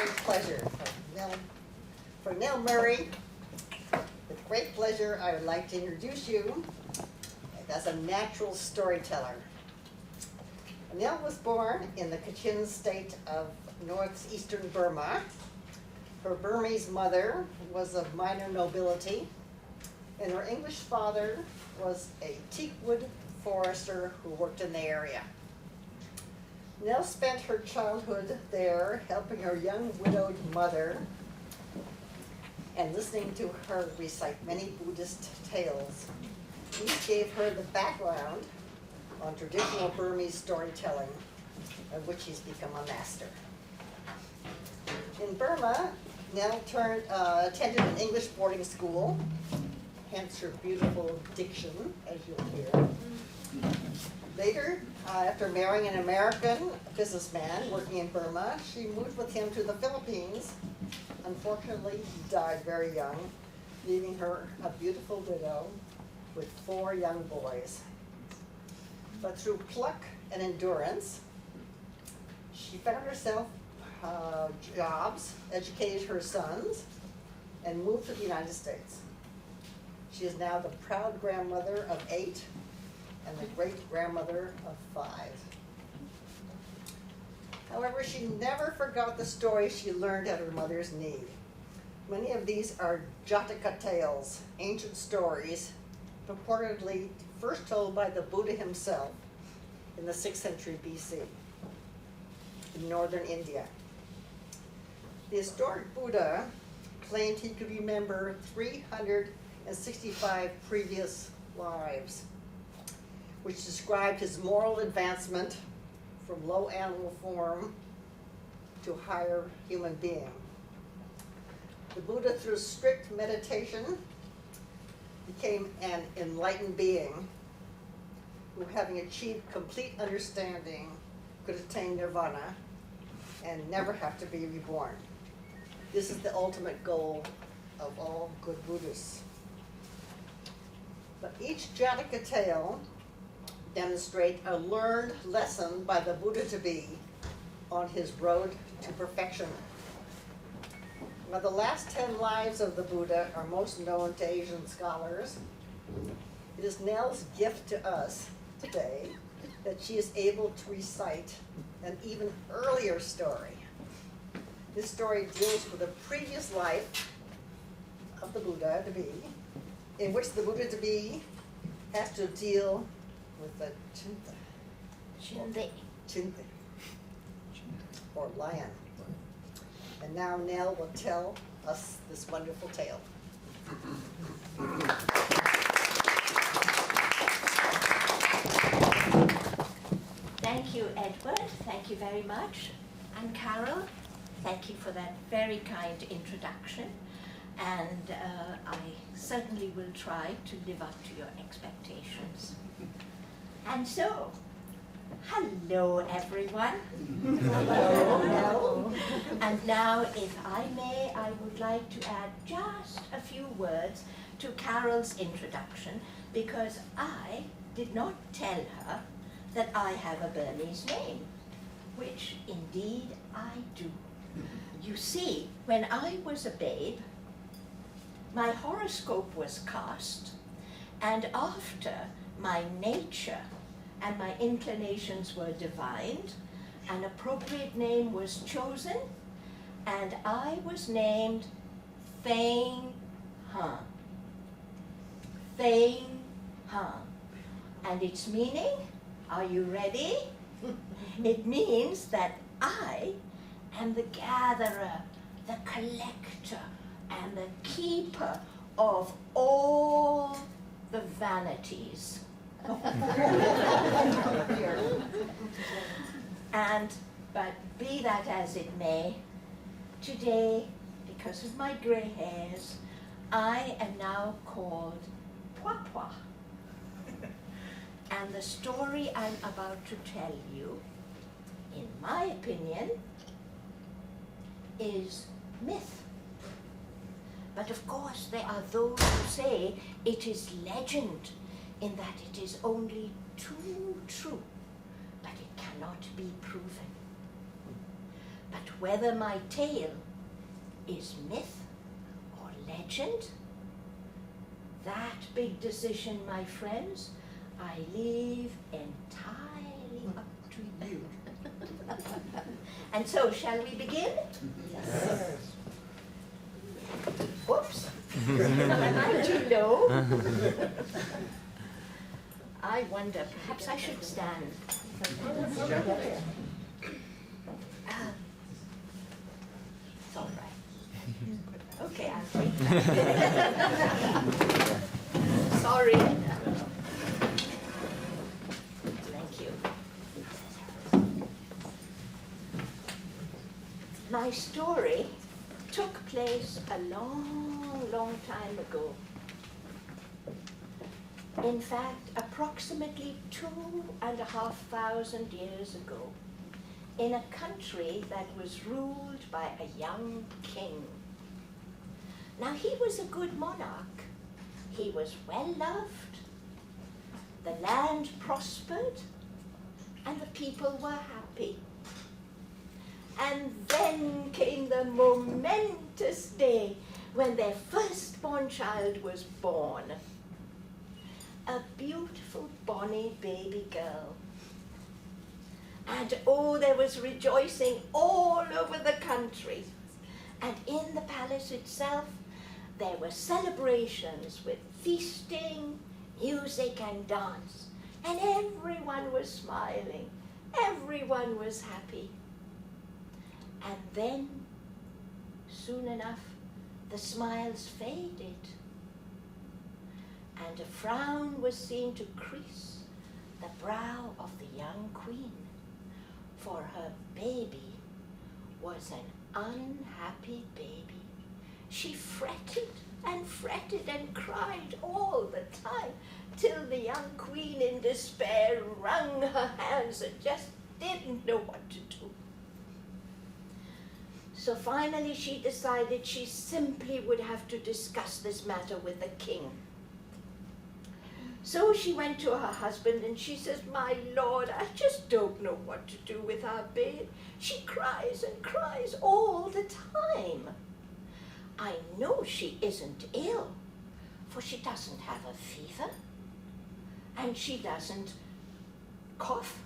great pleasure for Nell Murry. With great pleasure, I would like to introduce you as a natural storyteller. Nell was born in the Chinthe state of northeastern Burma. Her Burmese mother was of minor nobility, and her English father was a teakwood forester who worked in the area. Nell spent her childhood there helping her young widowed mother and listening to her recite many Buddhist tales. These gave her the background on traditional Burmese storytelling, of which she's become a master. In Burma, Nell attended an English boarding school, hence her beautiful diction, as you'll hear. Later, after marrying an American businessman working in Burma, she moved with him to the Philippines. Unfortunately, he died very young, leaving her a beautiful widow with 4 young boys. But through pluck and endurance, she found herself jobs, educated her sons, and moved to the United States. She is now the proud grandmother of 8 and the great-grandmother of 5. However, she never forgot the stories she learned at her mother's knee. Many of these are Jataka tales, ancient stories, purportedly first told by the Buddha himself in the 6th century BC in northern India. The historic Buddha claimed he could remember 365 previous lives, which described his moral advancement from low animal form to higher human being. The Buddha, through strict meditation, became an enlightened being who, having achieved complete understanding, could attain nirvana and never have to be reborn. This is the ultimate goal of all good Buddhists. But each Jataka tale demonstrates a learned lesson by the Buddha to be on his road to perfection. Now, the last 10 lives of the Buddha are most known to Asian scholars. It is Nell's gift to us today that she is able to recite an even earlier story. This story deals with a previous life of the Buddha to be, in which the Buddha to be has to deal with the Chinthe, or lion. And now Nell will tell us this wonderful tale. Thank you, Edward. Thank you very much. And Carol, thank you for that very kind introduction. And I certainly will try to live up to your expectations. And so, hello everyone. Hello. And now, if I may, I would like to add just a few words to Carol's introduction, because I did not tell her that I have a Burmese name, which indeed I do. You see, when I was a babe, my horoscope was cast, and after my nature and my inclinations were divined, an appropriate name was chosen, and I was named Fain Han. Fain Han. And its meaning, are you ready? It means that I am the gatherer, the collector, and the keeper of all the vanities. But be that as it may, today, because of my gray hairs, I am now called Pwa Pwa. And the story I'm about to tell you, in my opinion, is myth. But of course, there are those who say it is legend, in that it is only too true, but it cannot be proven. But whether my tale is myth or legend, that big decision, my friends, I leave entirely up to you. And so, shall we begin? Yes. Whoops. Am I too low? I wonder, perhaps I should stand. It's all right. Okay, I'll take that. Sorry. Thank you. My story took place a long, long time ago. In fact, approximately 2,500 years ago, in a country that was ruled by a young king. Now, he was a good monarch. He was well loved. The land prospered, and the people were happy. And then came the momentous day when their firstborn child was born. A beautiful, bonny baby girl. And oh, there was rejoicing all over the country. And in the palace itself, there were celebrations with feasting, music, and dance. And everyone was smiling. Everyone was happy. And then, soon enough, the smiles faded. And a frown was seen to crease the brow of the young queen, for her baby was an unhappy baby. She fretted and cried all the time, till the young queen in despair wrung her hands and just didn't know what to do. So finally she decided she simply would have to discuss this matter with the king. So she went to her husband and she says, "My lord, I just don't know what to do with our babe. She cries and cries all the time. I know she isn't ill, for she doesn't have a fever, and she doesn't cough.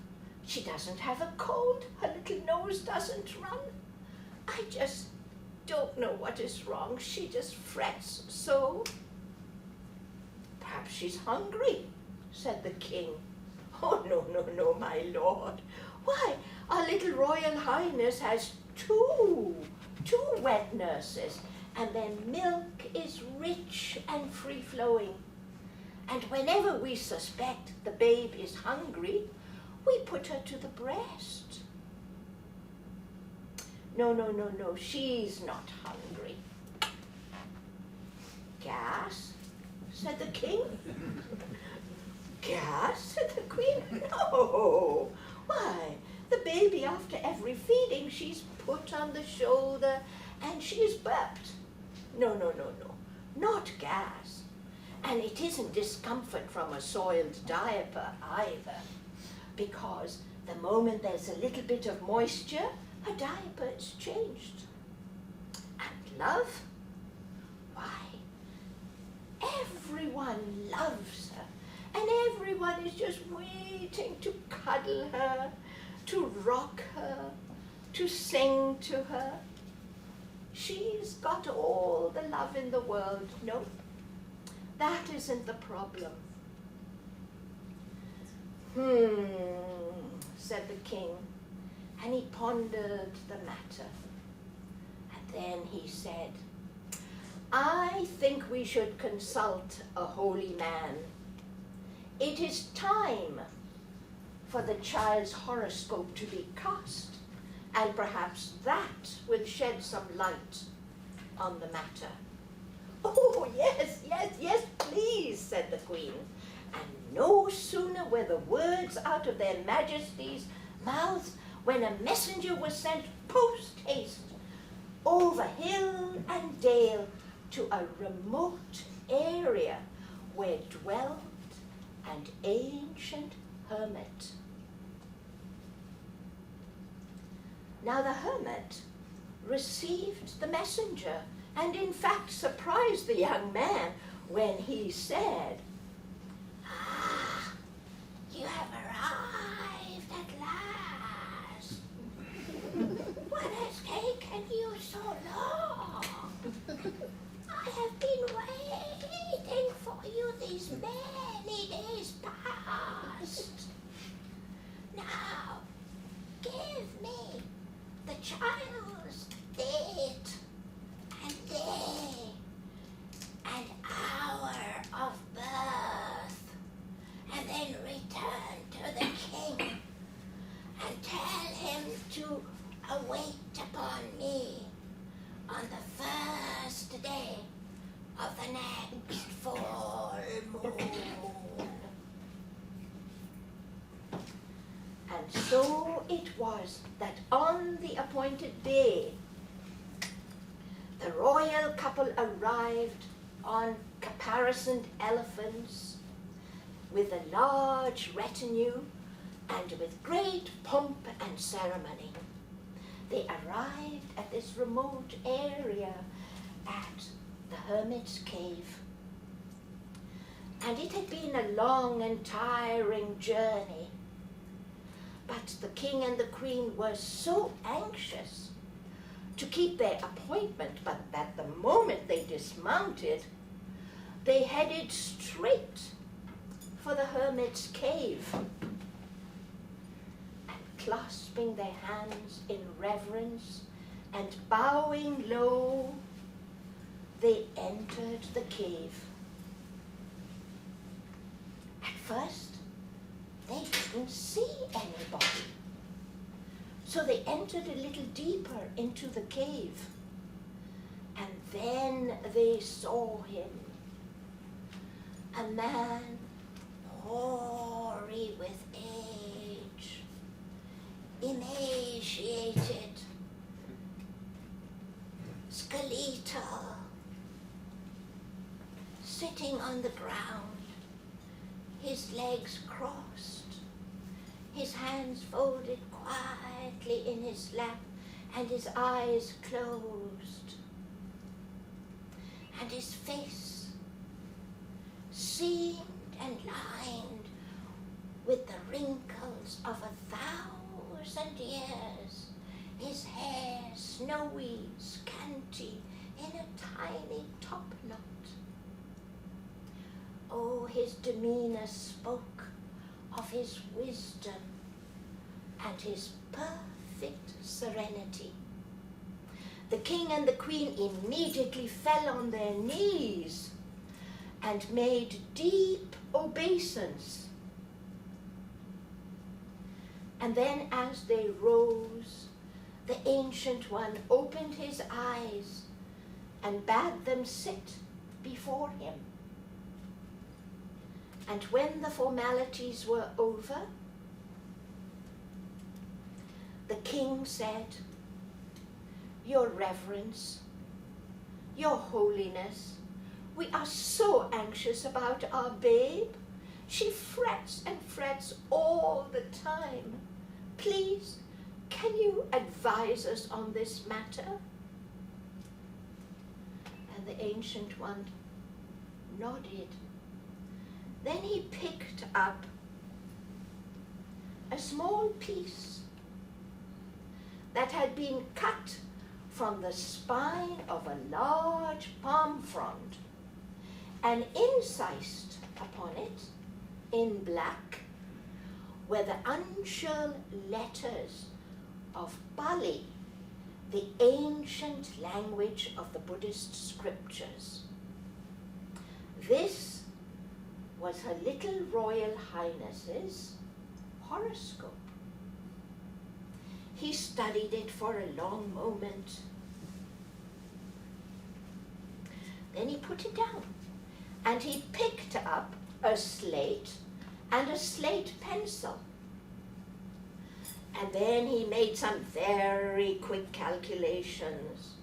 She doesn't have a cold. Her little nose doesn't run. I just don't know what is wrong. She just frets so." "Perhaps she's hungry," said the king. "Oh, no, my lord. Why, our little royal highness has two wet nurses, and their milk is rich and free-flowing. And whenever we suspect the babe is hungry, we put her to the breast." No, she's not hungry." "Gas?" said the king. "Gas?" said the queen. "No. Why, the baby, after every feeding, she's put on the shoulder and she's burped. No, not gas. And it isn't discomfort from a soiled diaper either, because the moment there's a little bit of moisture, her diaper is changed. And love? Why, everyone loves her, and everyone is just waiting to cuddle her, to rock her, to sing to her. She's got all the love in the world. No, that isn't the problem." Said the king, and he pondered the matter. And then he said, "I think we should consult a holy man. It is time for the child's horoscope to be cast, and perhaps that will shed some light on the matter." "Oh, yes, please," said the queen. And no sooner were the words out of their majesties' mouths when a messenger was sent post-haste over hill and dale to a remote area where dwelt an ancient hermit. Now the hermit received the messenger and in fact surprised the young man when he said, "Ah, you have arrived at last. What has taken you so long? I have been waiting for you these many days past. Now, give me the child's date and day and hour of birth, and then return to the king and tell him to await upon me on the first day of the next full moon." And so it was that on the appointed day, the royal couple arrived on caparisoned elephants with a large retinue and with great pomp and ceremony. They arrived at this remote area at the hermit's cave. And it had been a long and tiring journey. But the king and the queen were so anxious to keep their appointment, but at the moment they dismounted, they headed straight for the hermit's cave. And clasping their hands in reverence and bowing low, they entered the cave. At first, they didn't see anybody. So they entered a little deeper into the cave. And then they saw him. A man hoary with age, emaciated, skeletal, sitting on the ground, his legs crossed, his hands folded quietly in his lap, and his eyes closed. And his face seamed and lined with the wrinkles of 1,000 years, his hair snowy, scanty, in a tiny topknot. Oh, his demeanor spoke of his wisdom and his perfect serenity. The king and the queen immediately fell on their knees and made deep obeisance. And then as they rose, the Ancient One opened his eyes and bade them sit before him. And when the formalities were over, the king said, "Your Reverence, Your Holiness, we are so anxious about our babe. She frets and frets all the time. Please, can you advise us on this matter?" And the Ancient One nodded. Then he picked up a small piece that had been cut from the spine of a large palm frond and incised upon it in black were the uncial letters of Pali, the ancient language of the Buddhist scriptures. This was Her Little Royal Highness's horoscope. He studied it for a long moment. Then he put it down, and he picked up a slate and a slate pencil. And then he made some very quick calculations.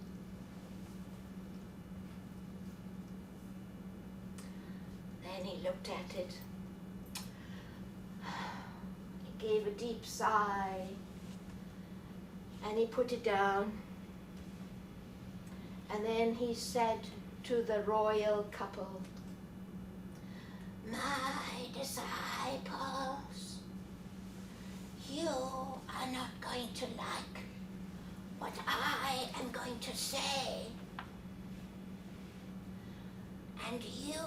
Then he looked at it. He gave a deep sigh. And he put it down. And then he said to the royal couple, "My disciples, you are not going to like what I am going to say. And you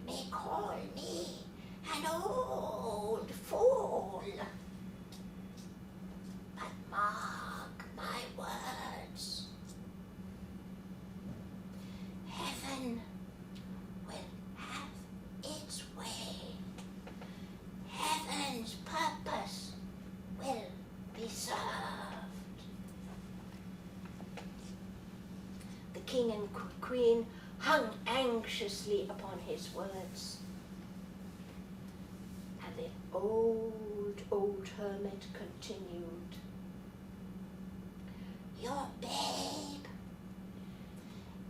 may call me an old fool. But mark my words. Heaven will have its way. Heaven's purpose will be served." The king and queen hung anxiously upon his words. And the old hermit continued, "Your babe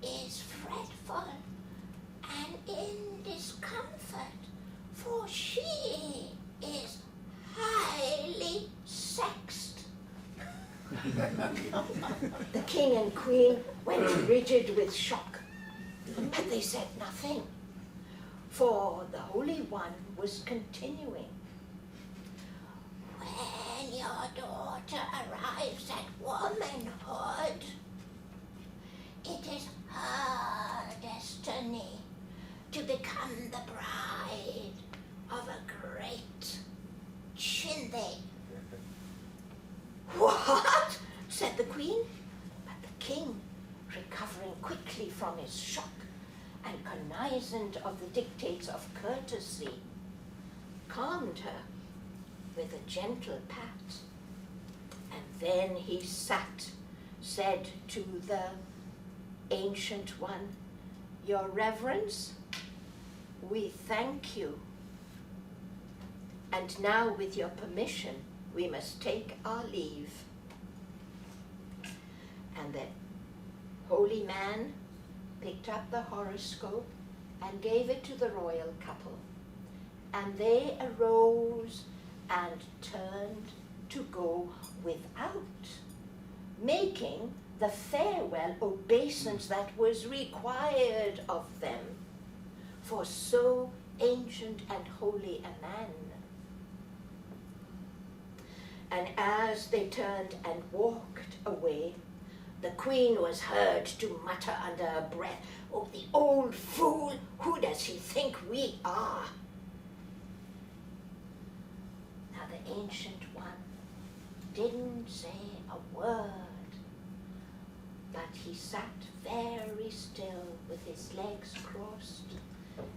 is fretful and in discomfort, for she is highly sexed." The king and queen went rigid with shock, but they said nothing, for the Holy One was continuing. "When your daughter arrives at womanhood, it is her destiny to become the bride of a great Chinthe." "What?" said the queen. But the king, recovering quickly from his shock and cognizant of the dictates of courtesy, calmed her with a gentle pat. And then he said to the Ancient One, "Your Reverence, we thank you. And now, with your permission, we must take our leave." And the holy man picked up the horoscope and gave it to the royal couple. And they arose and turned to go without making the farewell obeisance that was required of them for so ancient and holy a man. And as they turned and walked away, the queen was heard to mutter under her breath, "Oh, the old fool, who does he think we are?" Now the Ancient One didn't say a word, but he sat very still with his legs crossed,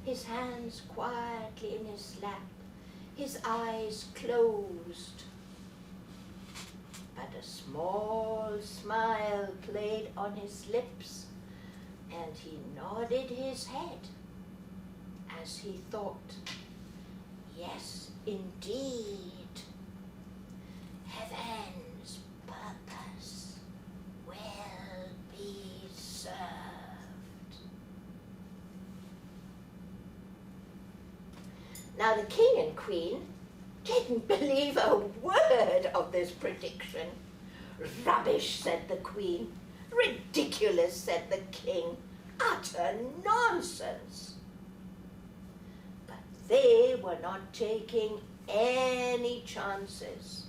his hands quietly in his lap, his eyes closed. But a small smile played on his lips, and he nodded his head as he thought, "Yes, indeed, heaven's purpose will be served." Now the king and queen didn't believe a word of this prediction. "Rubbish," said the queen. "Ridiculous," said the king. "Utter nonsense." But they were not taking any chances.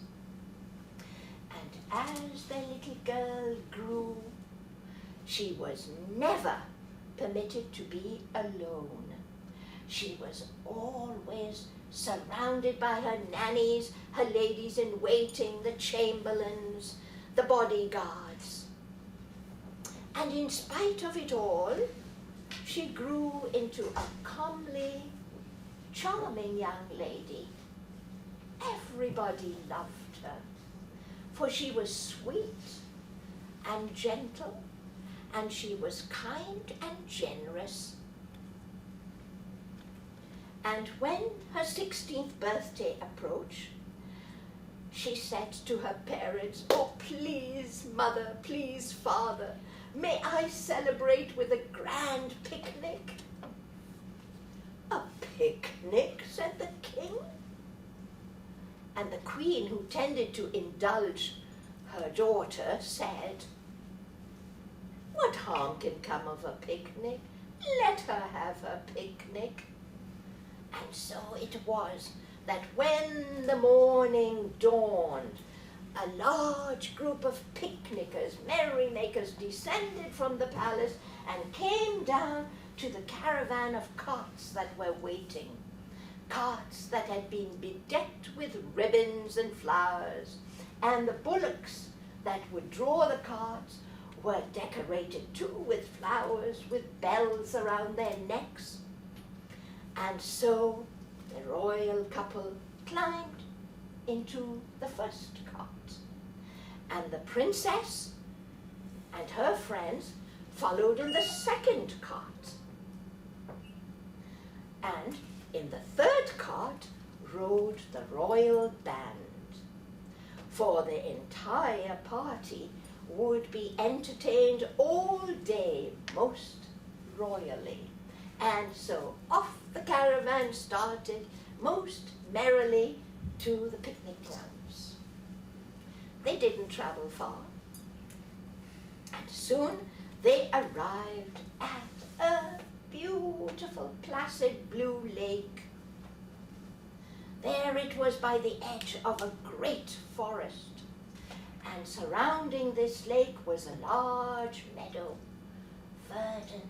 And as the little girl grew, she was never permitted to be alone. She was always surrounded by her nannies, her ladies-in-waiting, the chamberlains, the bodyguards. And in spite of it all, she grew into a comely, charming young lady. Everybody loved her, for she was sweet and gentle, and she was kind and generous. And when her 16th birthday approached, she said to her parents, "Oh, please, mother, please, father, may I celebrate with a grand picnic?" "A picnic?" said the king. And the queen, who tended to indulge her daughter said, "What harm can come of a picnic? Let her have her picnic." And so it was that when the morning dawned, a large group of picnickers, merrymakers, descended from the palace and came down to the caravan of carts that were waiting. Carts that had been bedecked with ribbons and flowers, and the bullocks that would draw the carts were decorated too with flowers, with bells around their necks. And so the royal couple climbed into the first cart, and the princess and her friends followed in the second cart. And in the third cart rode the royal band, for the entire party would be entertained all day most royally. And so off the caravan started most merrily to the picnic grounds. They didn't travel far, and soon they arrived at a beautiful, placid blue lake. There it was by the edge of a great forest, and surrounding this lake was a large meadow, verdant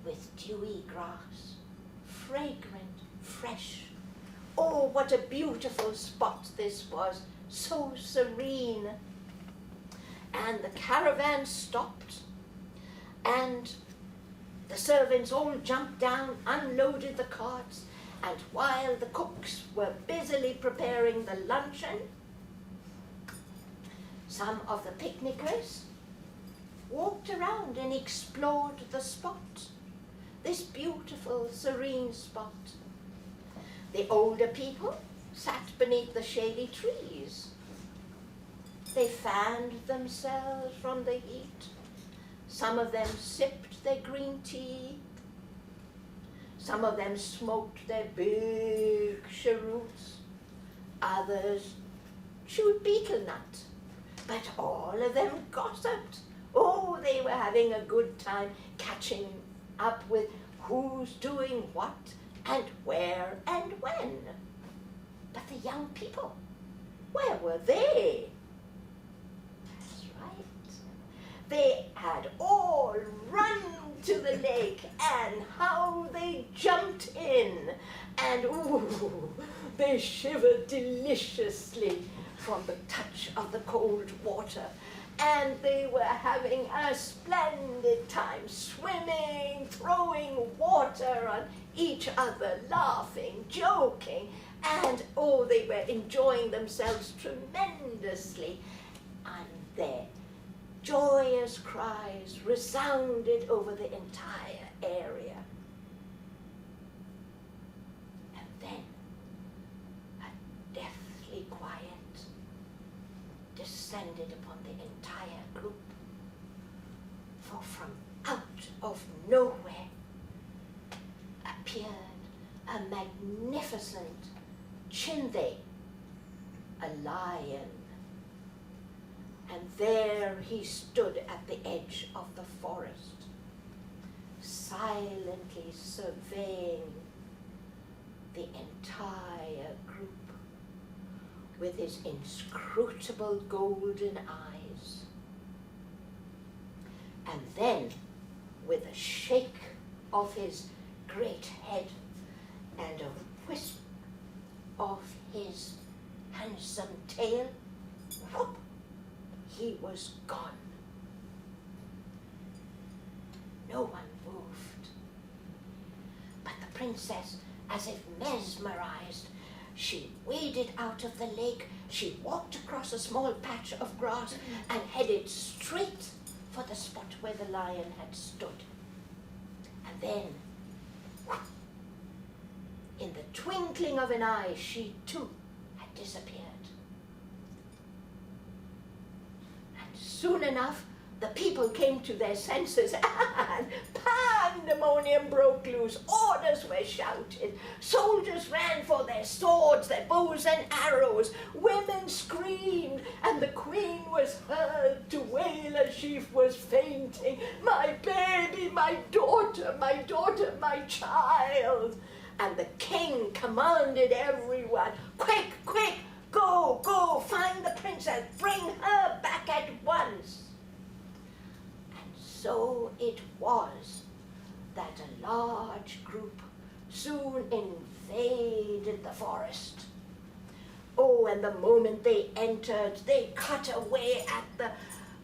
with dewy grass, fragrant, fresh. Oh, what a beautiful spot this was, so serene. And the caravan stopped, and the servants all jumped down, unloaded the carts, and while the cooks were busily preparing the luncheon, some of the picnickers walked around and explored the spot, this beautiful, serene spot. The older people sat beneath the shady trees. They fanned themselves from the heat. Some of them sipped their green tea. Some of them smoked their big cheroots. Others chewed betel nut. But all of them gossiped. Oh, they were having a good time catching up with who's doing what and where and when. But the young people, where were they? That's right. They had all run to the lake, and how they jumped in. And ooh, they shivered deliciously from the touch of the cold water. And they were having a splendid time swimming, throwing water on each other, laughing, joking, and oh, they were enjoying themselves tremendously. And their joyous cries resounded over the entire area. And then a deathly quiet descended upon the entire group, for from out of nowhere appeared a magnificent Chinthe, a lion. And there he stood at the edge of the forest, silently surveying the entire group with his inscrutable golden eyes. And then, with a shake of his great head and a wisp of his handsome tail, whoop, he was gone. No one moved. But the princess, as if mesmerized, she waded out of the lake, she walked across a small patch of grass and headed straight for the spot where the lion had stood. And then, whoop, in the twinkling of an eye, she too had disappeared. And soon enough, The people came to their senses and pandemonium broke loose. Orders were shouted. Soldiers ran for their swords, their bows and arrows. Women screamed, and the queen was heard to wail as she was fainting. My baby, my daughter, my daughter, my child. And the king commanded everyone, quick, quick, go, go, find the princess, bring her back at once. So it was that a large group soon invaded the forest. Oh, and the moment they entered, they cut away at the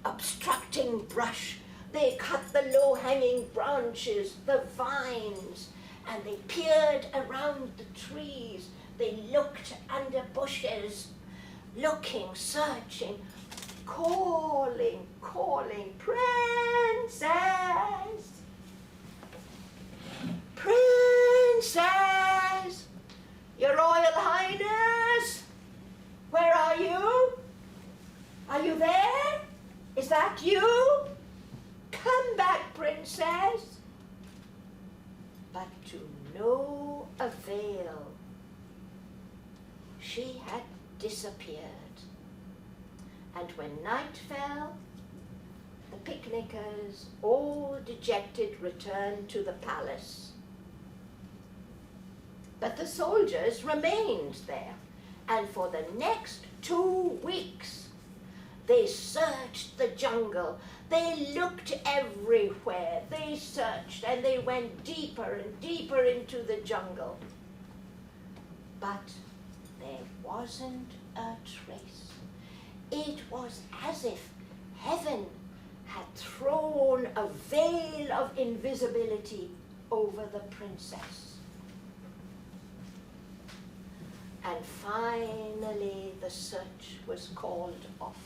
obstructing brush. They cut the low-hanging branches, the vines, and they peered around the trees. They looked under bushes, looking, searching, calling, calling, princess, princess, your royal highness, where are you? Are you there? Is that you? Come back, princess. But to no avail. She had disappeared. And when night fell, the picnickers, all dejected, returned to the palace. But the soldiers remained there, and for the next 2 weeks, they searched the jungle. They looked everywhere. They searched, and they went deeper and deeper into the jungle. But there wasn't a trace. It was as if heaven had thrown a veil of invisibility over the princess. And finally the search was called off.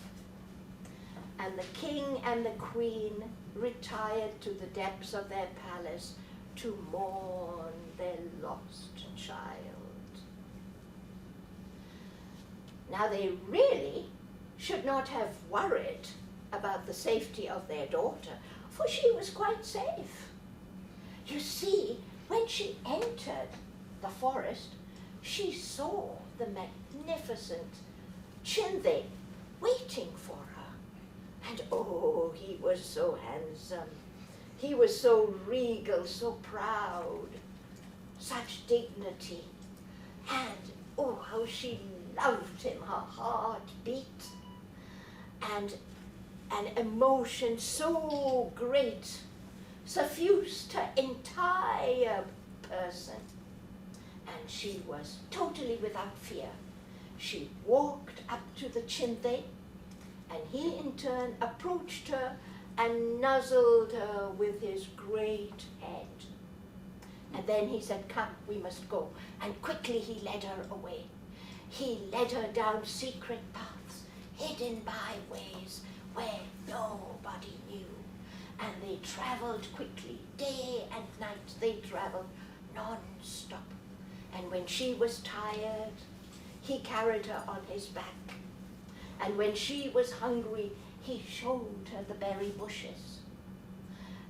And the king and the queen retired to the depths of their palace to mourn their lost child. Now they really should not have worried about the safety of their daughter, for she was quite safe. You see, when she entered the forest, she saw the magnificent Chinthe waiting for her. And oh, he was so handsome. He was so regal, so proud, such dignity. And oh, how she loved him. Her heart beat. And an emotion so great suffused her entire person. And she was totally without fear. She walked up to the Chinthe, and he in turn approached her and nuzzled her with his great head. And then he said, "Come, we must go." And quickly he led her away. He led her down secret paths, hidden byways where nobody knew. And they traveled quickly, day and night. They traveled non-stop. And when she was tired, he carried her on his back. And when she was hungry, he showed her the berry bushes.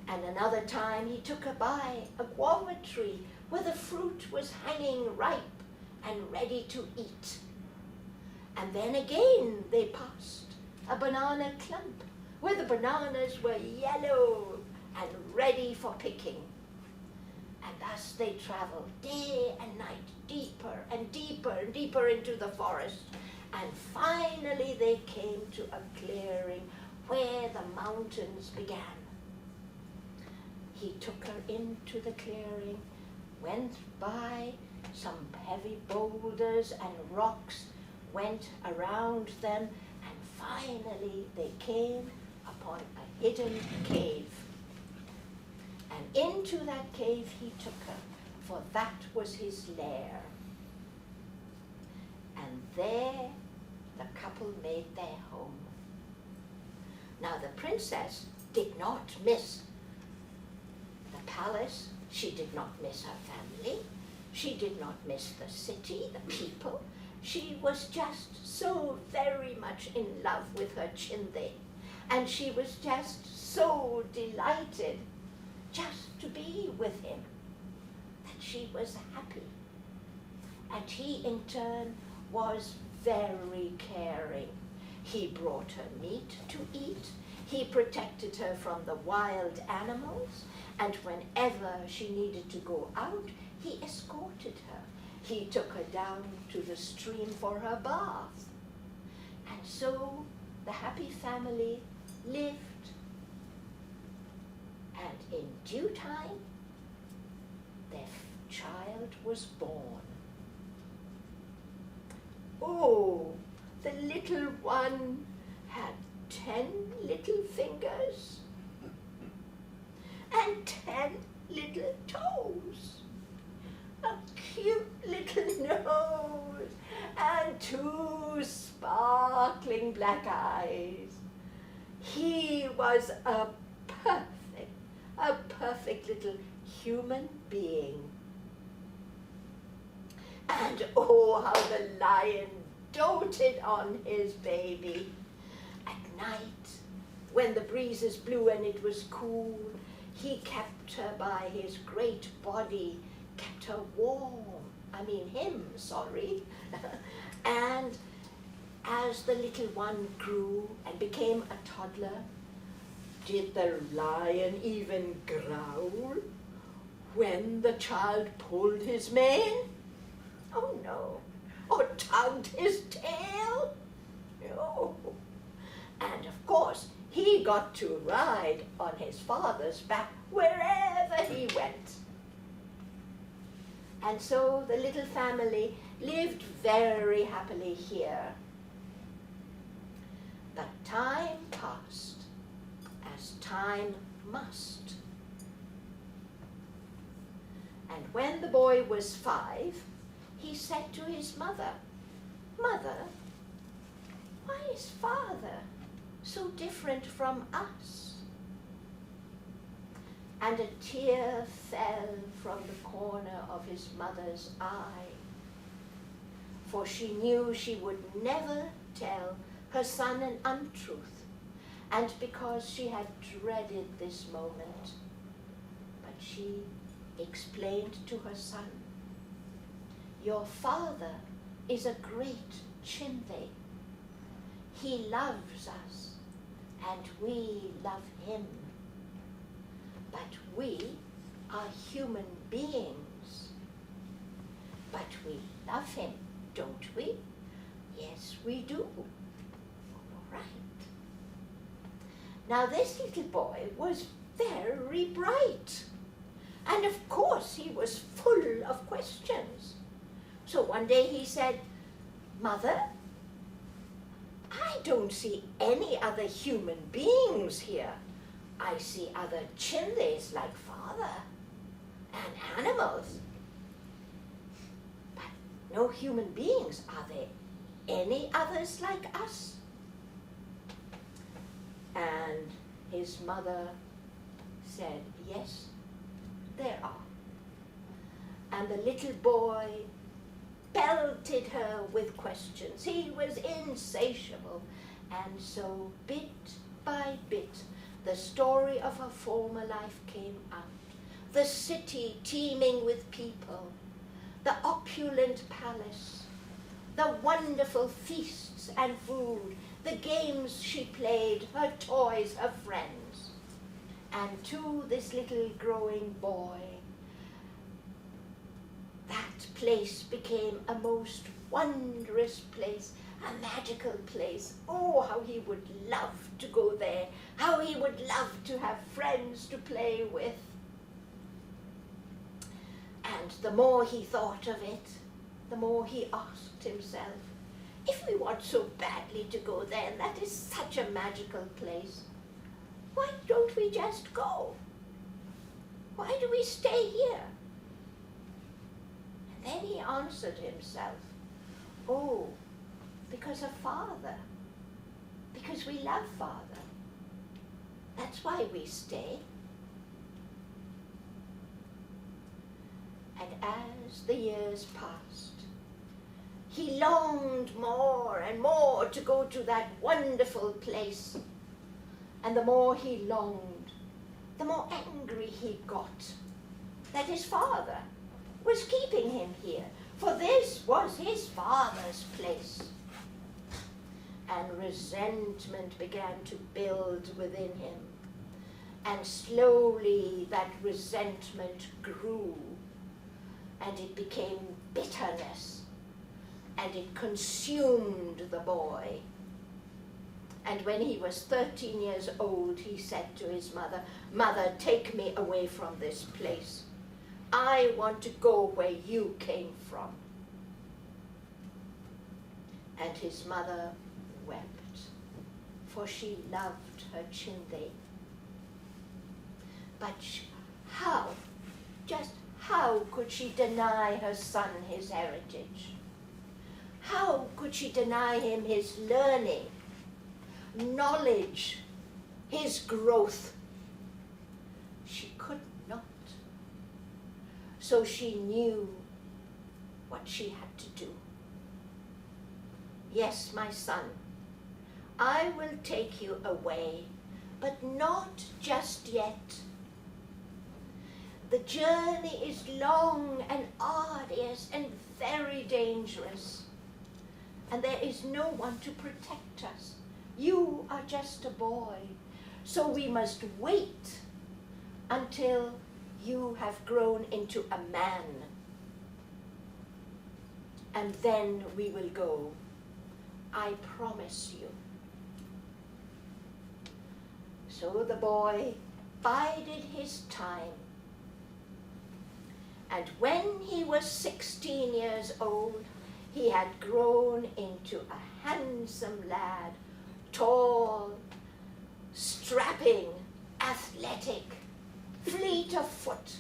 And another time he took her by a guava tree where the fruit was hanging ripe and ready to eat. And then again they passed a banana clump where the bananas were yellow and ready for picking. And thus they traveled day and night, deeper and deeper and deeper into the forest. And finally they came to a clearing where the mountains began. He took her into the clearing, went by some heavy boulders and rocks, went around them, and finally they came upon a hidden cave. And into that cave he took her, for that was his lair. And there the couple made their home. Now the princess did not miss the palace. She did not miss her family. She did not miss the city, the people. She was just so very much in love with her Chinthe. and she was just so delighted just to be with him that she was happy. And he in turn was very caring. He brought her meat to eat. He protected her from the wild animals, and whenever she needed to go out, he escorted her. He took her down to the stream for her bath. And so the happy family lived. And in due time, their child was born. Oh, the little one had 10 little fingers and 10 little toes, a cute little nose, and 2 sparkling black eyes. He was a perfect little human being. And oh, how the lion doted on his baby. At night, when the breezes blew and it was cool, he kept her by his great body, kept her warm. I mean him, sorry. And as the little one grew and became a toddler, did the lion even growl when the child pulled his mane? Oh no. Or tugged his tail? No. And of course, he got to ride on his father's back wherever he went. And so the little family lived very happily here. But time passed, as time must. And when the boy was 5, he said to his mother, "Mother, why is Father so different from us?" And a tear fell from the corner of his mother's eye, for she knew she would never tell her son an untruth, and because she had dreaded this moment. But she explained to her son, "Your father is a great Chinthe. He loves us, and we love him. But we are human beings. But we love him, don't we?" "Yes, we do." "All right." Now this little boy was very bright, and of course he was full of questions. So one day he said, "Mother, I don't see any other human beings here. I see other Chinthes like Father and animals. But no human beings. Are there any others like us?" And his mother said, "Yes, there are." And the little boy pelted her with questions. He was insatiable. And so bit by bit, the story of her former life came out. The city teeming with people, the opulent palace, the wonderful feasts and food, the games she played, her toys, her friends. And to this little growing boy, that place became a most wondrous place, a magical place. Oh, how he would love to go there, how he would love to have friends to play with. And the more he thought of it, the more he asked himself, if we want so badly to go there, and that is such a magical place, why don't we just go? Why do we stay here? Then he answered himself, "Oh, because of Father, because we love Father. That's why we stay." And as the years passed, he longed more and more to go to that wonderful place. And the more he longed, the more angry he got that his father was keeping him here, for this was his father's place. And resentment began to build within him. And slowly that resentment grew, and it became bitterness, and it consumed the boy. And when he was 13 years old, he said to his mother, "Mother, take me away from this place. I want to go where you came from." And his mother wept, for she loved her Chinthe. But how could she deny her son his heritage? How could she deny him his learning, knowledge, his growth? She could not. So she knew what she had to do. "Yes, my son, I will take you away, but not just yet. The journey is long and arduous and very dangerous, and there is no one to protect us. You are just a boy, so we must wait until you have grown into a man, and then we will go. I promise you." So the boy bided his time. And when he was 16 years old, he had grown into a handsome lad, tall, strapping, athletic, fleet of foot.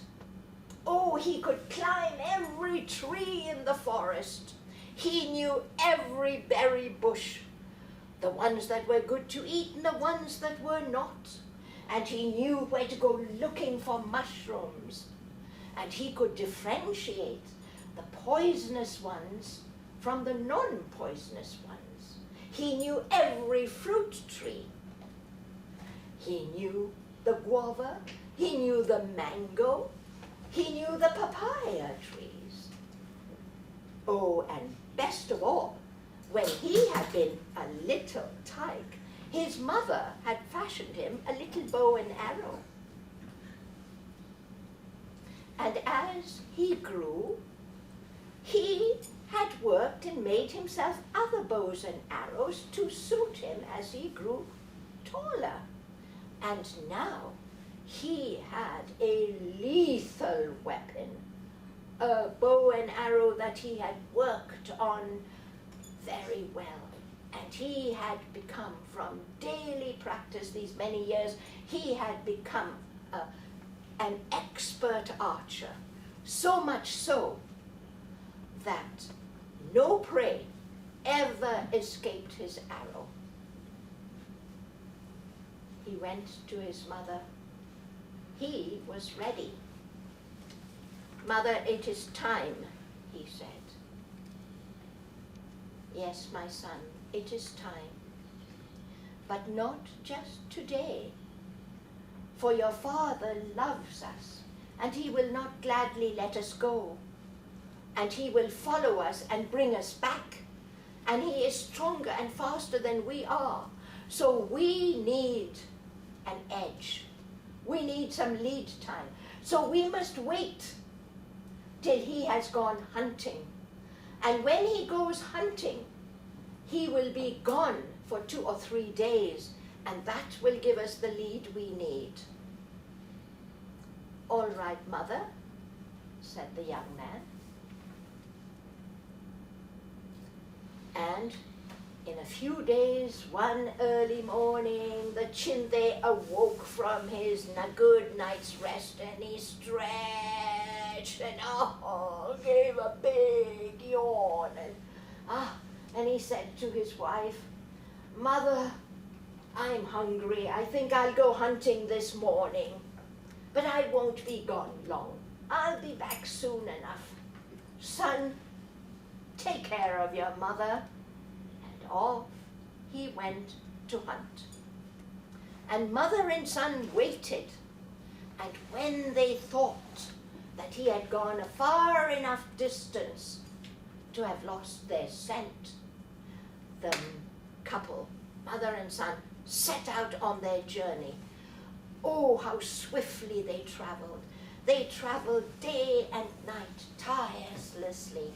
Oh, he could climb every tree in the forest. He knew every berry bush, the ones that were good to eat and the ones that were not. And he knew where to go looking for mushrooms. And he could differentiate the poisonous ones from the non-poisonous ones. He knew every fruit tree. He knew the guava, he knew the mango, he knew the papaya trees. Oh, and best of all, when he had been a little tyke, his mother had fashioned him a little bow and arrow. And as he grew, he had worked and made himself other bows and arrows to suit him as he grew taller. And now he had a lethal weapon, a bow and arrow that he had worked on very well. And he had become, from daily practice these many years, he had become an expert archer, so much so that no prey ever escaped his arrow. He went to his mother. He was ready. "Mother, it is time," he said. "Yes, my son, it is time, but not just today. For your father loves us, and he will not gladly let us go. And he will follow us and bring us back. And he is stronger and faster than we are. So we need an edge. We need some lead time. So we must wait till he has gone hunting. And when he goes hunting, he will be gone for 2 or 3 days, and that will give us the lead we need." "All right, mother," said the young man. And in a few days, one early morning, the Chinthe awoke from his good night's rest, and he stretched and gave a big yawn. And he said to his wife, "Mother, I'm hungry. I think I'll go hunting this morning. But I won't be gone long. I'll be back soon enough. Son, take care of your mother." And off he went to hunt. and mother and son waited. And when they thought that he had gone a far enough distance to have lost their scent, the couple, mother and son, set out on their journey. Oh, how swiftly they traveled. They traveled day and night, tirelessly.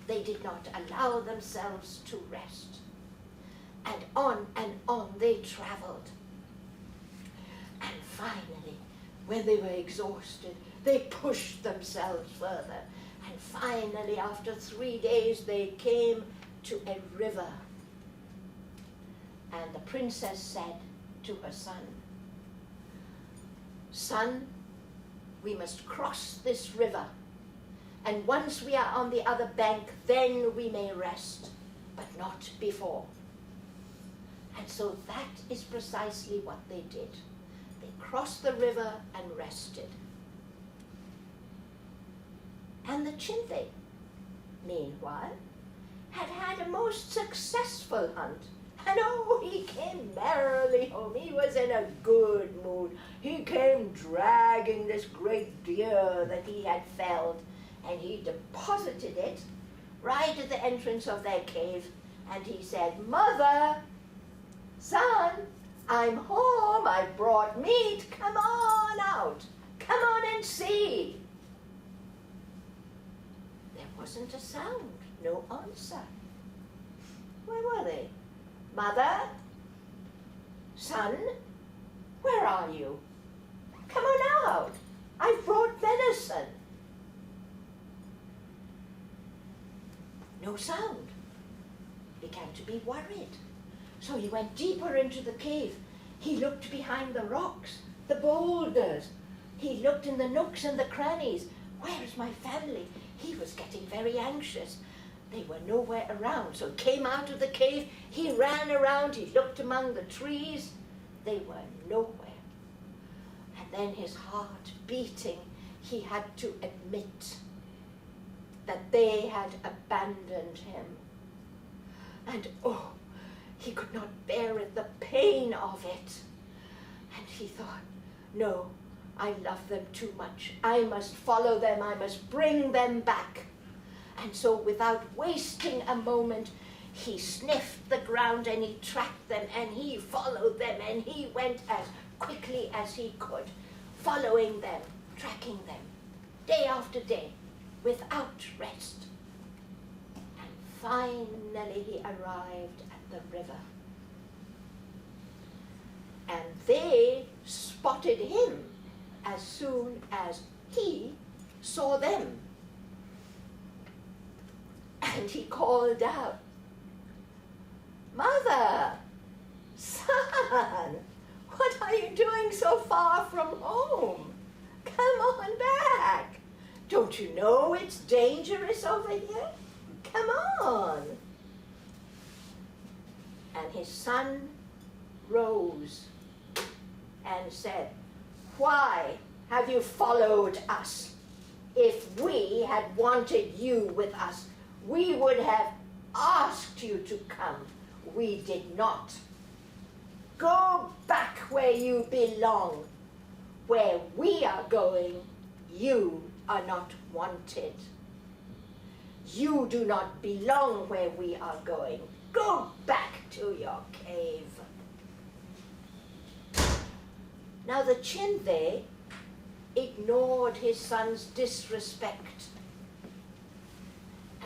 They did not allow themselves to rest. And on they traveled. And finally, when they were exhausted, they pushed themselves further. And finally, after 3 days, they came to a river. And the princess said to her son, "Son, we must cross this river. And once we are on the other bank, then we may rest, but not before." And so that is precisely what they did. They crossed the river and rested. And the Chinthe, meanwhile, had had a most successful hunt. And oh, he came merrily home. He was in a good mood. He came dragging this great deer that he had felled, and he deposited it right at the entrance of their cave. And he said, "Mother, son, I'm home. I brought meat. Come on out. Come on and see." There wasn't a sound, no answer. Where were they? "Mother, son, where are you? Come on out. I've brought venison." No sound. He began to be worried. So he went deeper into the cave. He looked behind the rocks, the boulders. He looked in the nooks and the crannies. Where is my family? He was getting very anxious. They were nowhere around, so he came out of the cave. He ran around. He looked among the trees. They were nowhere. And then his heart beating, he had to admit that they had abandoned him. And oh, he could not bear it, the pain of it. And he thought, no, I love them too much. I must follow them. I must bring them back. And so without wasting a moment, he sniffed the ground and he tracked them and he followed them and he went as quickly as he could, following them, tracking them, day after day, without rest. And finally he arrived at the river. And they spotted him as soon as he saw them. And he called out, "Mother, son, what are you doing so far from home? Come on back. Don't you know it's dangerous over here? Come on." And his son rose and said, "Why have you followed us? If we had wanted you with us, we would have asked you to come. We did not. Go back where you belong. Where we are going, you are not wanted. You do not belong where we are going. Go back to your cave." Now the Chinthe ignored his son's disrespect.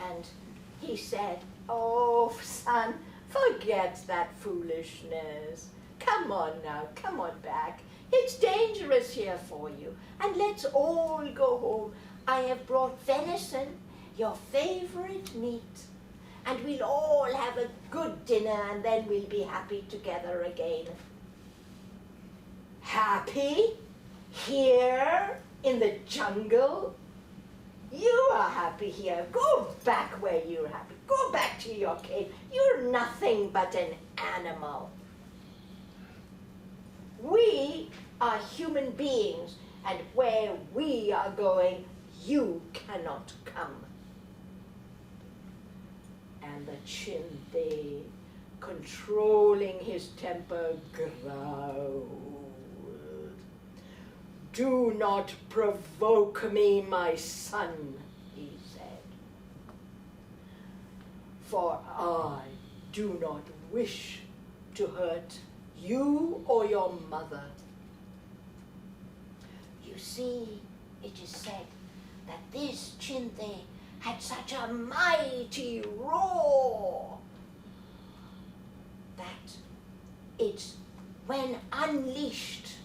And he said, "Oh, son, forget that foolishness. Come on now, come on back. It's dangerous here for you. And let's all go home. I have brought venison, your favorite meat. And we'll all have a good dinner and then we'll be happy together again." Happy? Here in the jungle? You are happy here. Go back where you're happy. Go back to your cave. You're nothing but an animal. We are human beings, and where we are going, you cannot come. And the Chinthe controlling his temper, growled. "Do not provoke me, my son," he said, "for I do not wish to hurt you or your mother." You see, it is said that this Chinthe had such a mighty roar that when unleashed,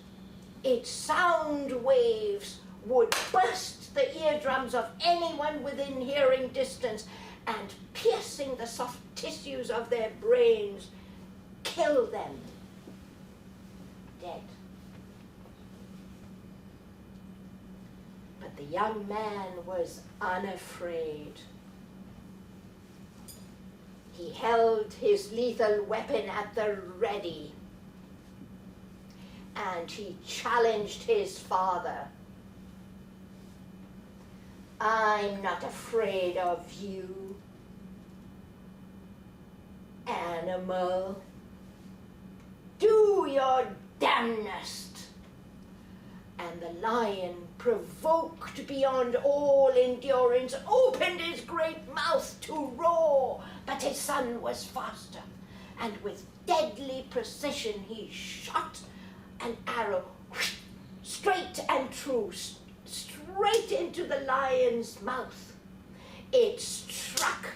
its sound waves would burst the eardrums of anyone within hearing distance and, piercing the soft tissues of their brains, kill them dead. But the young man was unafraid. He held his lethal weapon at the ready, and he challenged his father. "I'm not afraid of you, animal. Do your damnedest." And the lion, provoked beyond all endurance, opened his great mouth to roar, but his son was faster, and with deadly precision he shot an arrow straight and true, straight into the lion's mouth. It struck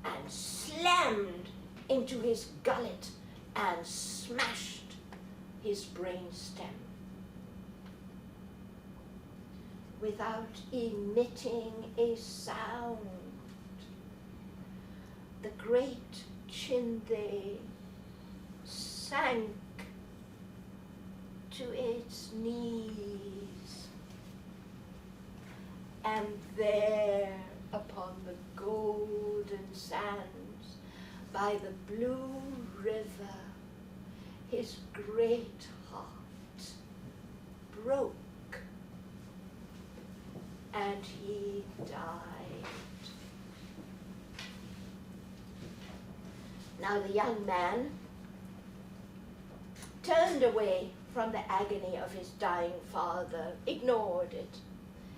and slammed into his gullet and smashed his brainstem. Without emitting a sound, the great Chinthe sank to its knees, and there upon the golden sands by the blue river, his great heart broke, and he died. Now the young man turned away from the agony of his dying father, ignored it,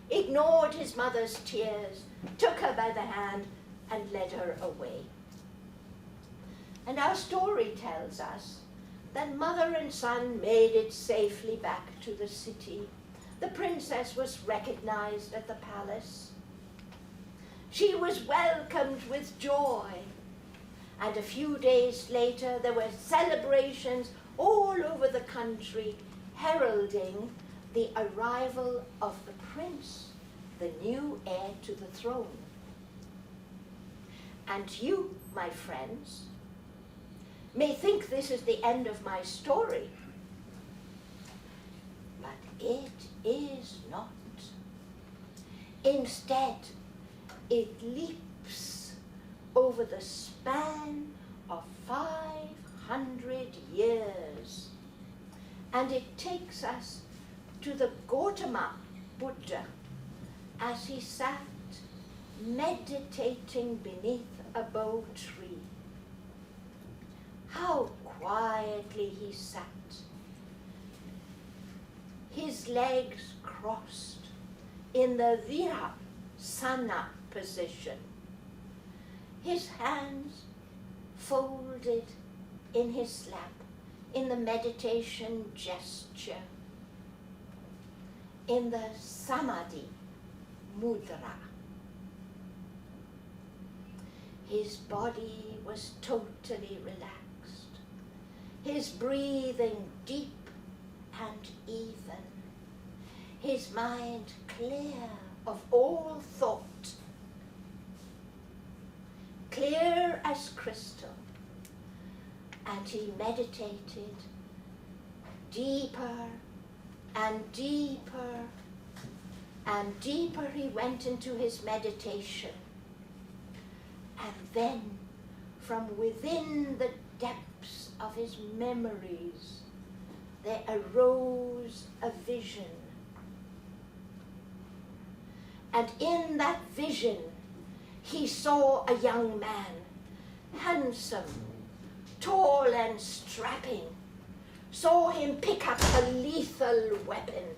ignored his mother's tears, took her by the hand and led her away. And our story tells us that mother and son made it safely back to the city. The princess was recognized at the palace. She was welcomed with joy. And a few days later, there were celebrations all over the country heralding the arrival of the prince, the new heir to the throne. And you, my friends, may think this is the end of my story, but it is not. Instead, it leaps over the span of 500 years, and it takes us to the Gautama Buddha as he sat meditating beneath a bo tree. How quietly he sat, his legs crossed in the Virasana position, his hands folded in his lap in the meditation gesture, in the Samadhi mudra. His body was totally relaxed, his breathing deep and even, his mind clear of all thought, clear as crystal, and he meditated deeper and deeper and deeper. He went into his meditation, and then from within the depths of his memories there arose a vision. And in that vision he saw a young man, handsome, tall and strapping, saw him pick up a lethal weapon,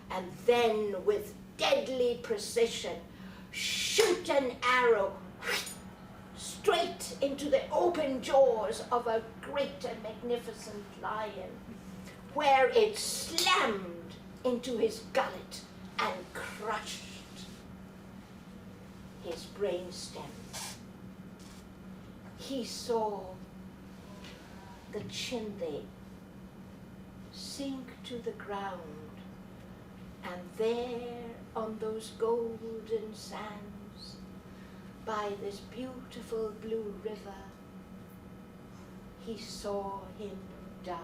and then with deadly precision shoot an arrow straight into the open jaws of a great and magnificent lion, where it slammed into his gullet and crushed his brainstem. He saw the Chinthe sink to the ground, and there on those golden sands by this beautiful blue river, he saw him die.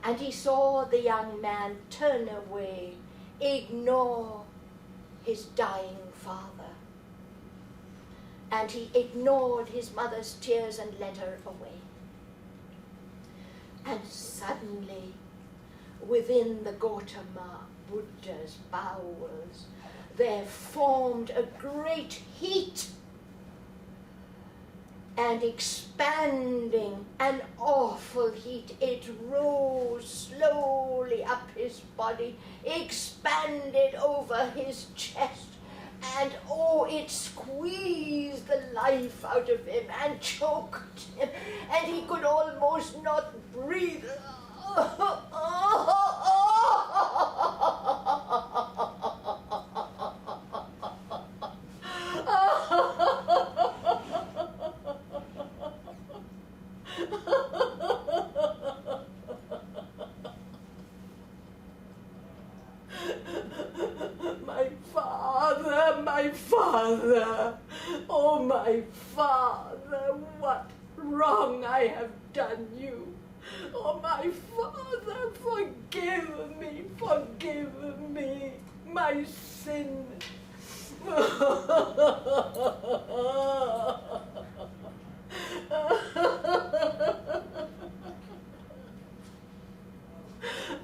And he saw the young man turn away, ignore his dying father. And he ignored his mother's tears and led her away. And suddenly, within the Gautama Buddha's bowels, there formed a great heat, and expanding, an awful heat. It rose slowly up his body, expanded over his chest, and oh, it squeezed the life out of him and choked him, and he could almost not breathe. My father, oh my father, what wrong I have done you. Oh my father, forgive me, my sin.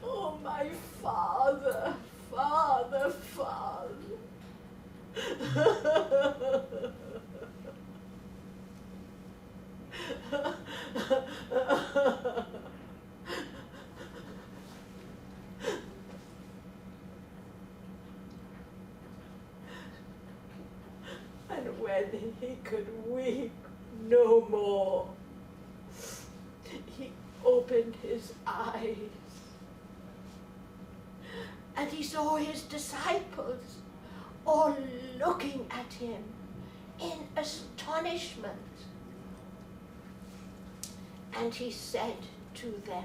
Oh my father, father. And when he could weep no more, he opened his eyes, and he saw his disciples all looking at him in astonishment. And he said to them,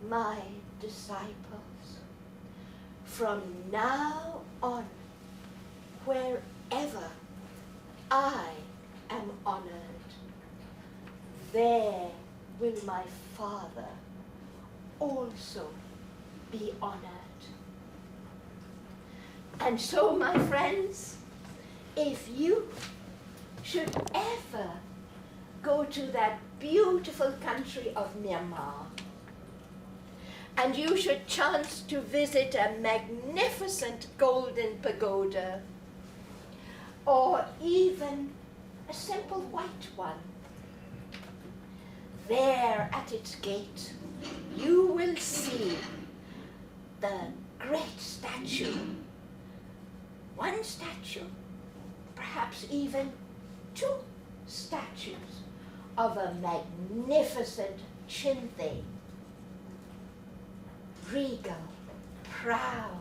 my disciples, from now on, wherever I am honored, there will my Father also be honored. And so, my friends, if you should ever go to that beautiful country of Myanmar, and you should chance to visit a magnificent golden pagoda, or even a simple white one, there at its gate you will see the great statue, one statue, perhaps even two statues of a magnificent Chinthe, regal, proud,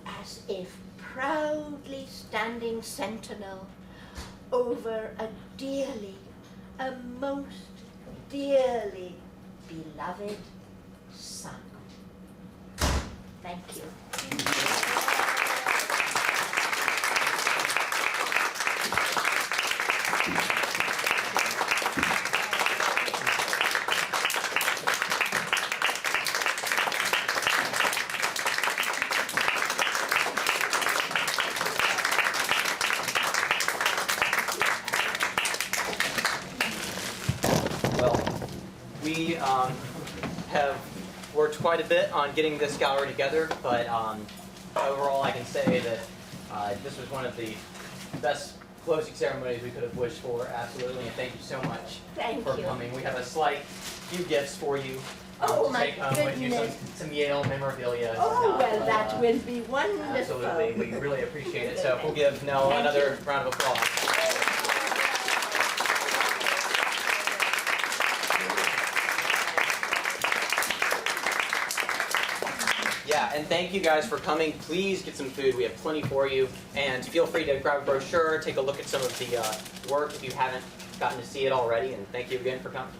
as if proudly standing sentinel over a most dearly beloved son. Thank you. We have worked quite a bit on getting this gallery together, but overall I can say that this was one of the best closing ceremonies we could have wished for, absolutely. And thank you so much Thank for you. coming. We have a few gifts for you Oh, to my take home with you, goodness. some Yale memorabilia. and Oh, whatnot. well, that will be wonderful. Absolutely, we really appreciate it. So we'll give Nell Thank another you. round of applause. Yeah, and thank you guys for coming. Please get some food. We have plenty for you. And feel free to grab a brochure, take a look at some of the work if you haven't gotten to see it already. And thank you again for coming.